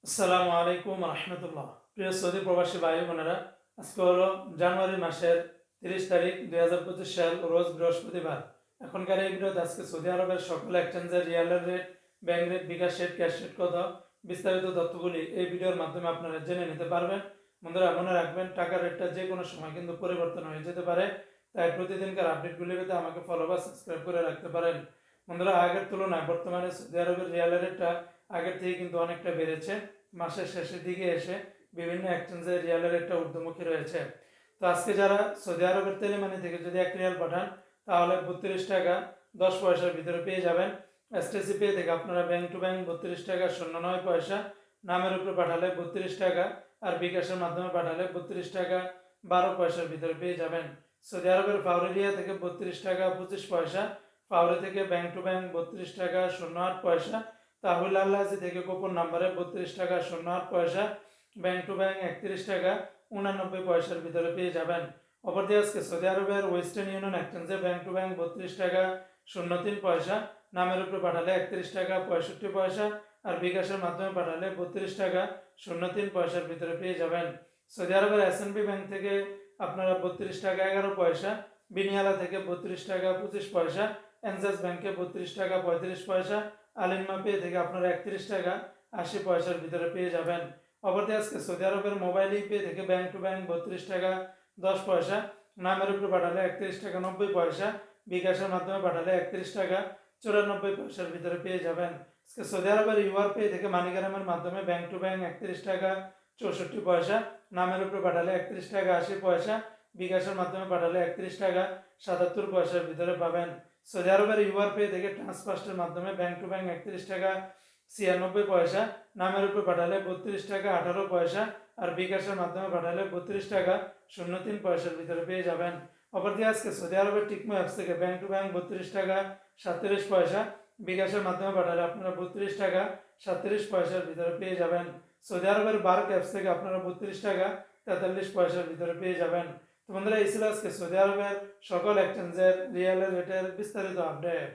আসসালামু আলাইকুম রহমতুল্লাহ। প্রিয় সৌদি প্রবাসী ভাই বোনেরা, আজকে হলো জানুয়ারি মাসের 30 তারিখ 2025 সাল, রোজ বৃহস্পতিবার। এখনকার এই ভিডিওতে আজকে সৌদি আরবের সকল এক্সচেঞ্জের রিয়ালের রেট, ব্যাংক রেট, বিকাশ রেট, ক্যাশ রেট কত, বিস্তারিত তথ্যগুলি এই ভিডিওর মাধ্যমে আপনারা জেনে নিতে পারবেন। বন্ধুরা, মনে রাখবেন টাকার রেটটা যে কোনো সময় কিন্তু পরিবর্তন হয়ে যেতে পারে, তাই প্রতিদিনকার আপডেটগুলি পেতে আমাকে ফলো বা সাবস্ক্রাইব করে রাখতে পারেন। বন্ধুরা, আগের তুলনায় বর্তমানে সৌদি আরবের রিয়ালের রেটটা আগের থেকে কিন্তু অনেকটা বেড়েছে। মাসের শেষের দিকে এসে বিভিন্ন এক্সচেঞ্জে রিয়ালের একটা ঊর্ধ্বমুখী রয়েছে। তো আজকে যারা সৌদি আরবের তেলেমানি থেকে যদি 1 রিয়াল পাঠান, তাহলে 32 টাকা 10 পয়সার ভিতরে পেয়ে যাবেন। এসটিসি পে থেকে আপনারা ব্যাংক টু ব্যাংক 32 টাকা 09 পয়সা, নামের উপরে পাঠালে 32 টাকা, আর বিকাশের মাধ্যমে পাঠালে 32 টাকা 12 পয়সার ভিতরে পেয়ে যাবেন। সৌদি আরবের ফাউরেলিয়া থেকে 32 টাকা 25 পয়সা, ফাউরে থেকে ব্যাংক টু ব্যাংক 32 টাকা 08 পয়সা, তাহুল আল্লাহি থেকে গোপন নাম্বারে 32 টাকা 08 পয়সা, ব্যাংক টু ব্যাংক 31 টাকা 89 পয়সার ভিতরে পেয়ে যাবেন। অপরদিকে আজকে সৌদি আরবের ওয়েস্টার্ন ইউনিয়ন এক্সচেঞ্জে ব্যাংক টু ব্যাংক 32 টাকা 03 পয়সা, নামের উপরে পাঠালে 31 টাকা 65 পয়সা, আর বিকাশের মাধ্যমে পাঠালে 32 টাকা 03 পয়সার ভিতরে পেয়ে যাবেন। সৌদি আরবের এসএনবি ব্যাংক থেকে আপনারা 32 টাকা 11 পয়সা, বিনিয়ালা থেকে 32 টাকা 25 পয়সা, এনজাস ব্যাংকে 32 টাকা 35 পয়সা, আলিনমা পে থেকে আপনারা 31 টাকা 80 পয়সার ভিতরে পেয়ে যাবেন। অপরদিকে আজকে সৌদি আরবের মোবাইল পে থেকে ব্যাংক টু ব্যাংক 32 টাকা 10 পয়সা, নামের উপরে পাঠালে 31 টাকা 90 পয়সা, বিকাশের মাধ্যমে পাঠালে 31 টাকা 94 পয়সার ভিতরে পেয়ে যাবেন। আজকে সৌদি আরবের ইউআর পে থেকে মানিগ্রামের মাধ্যমে ব্যাংক টু ব্যাংক 31 টাকা 64 পয়সা, নামের উপরে পাঠালে 31 টাকা 80 পয়সা, বিকাশের মাধ্যমে পাঠালে 31 টাকা 77 পয়সার ভিতরে পাবেন। সৌদি আরবের ইউআর পে থেকে ট্রান্সফার্স্টের মাধ্যমে ব্যাংক টু ব্যাংক 31 টাকা 96 পয়সা, নামের উপরে পাঠালে 32 টাকা 18 পয়সা, আর বিকাশের মাধ্যমে পাঠালে 32 টাকা 03 পয়সার ভিতরে পেয়ে যাবেন। অপরদিকে আজকে সৌদি আরবের টিকমো অ্যাপস থেকে ব্যাংক টু ব্যাংক 32 টাকা 37 পয়সা, বিকাশের মাধ্যমে পাঠালে আপনারা 32 টাকা 37 পয়সার ভিতরে পেয়ে যাবেন। সৌদি আরবের বার্ক অ্যাপস থেকে আপনারা 32 টাকা 43 পয়সার ভিতরে পেয়ে যাবেন। তো বন্ধুরা, এই ছিল আজকে সৌদি আরবের সকল এক্সচেঞ্জের রিয়ালের রেটের বিস্তারিত আপডেট।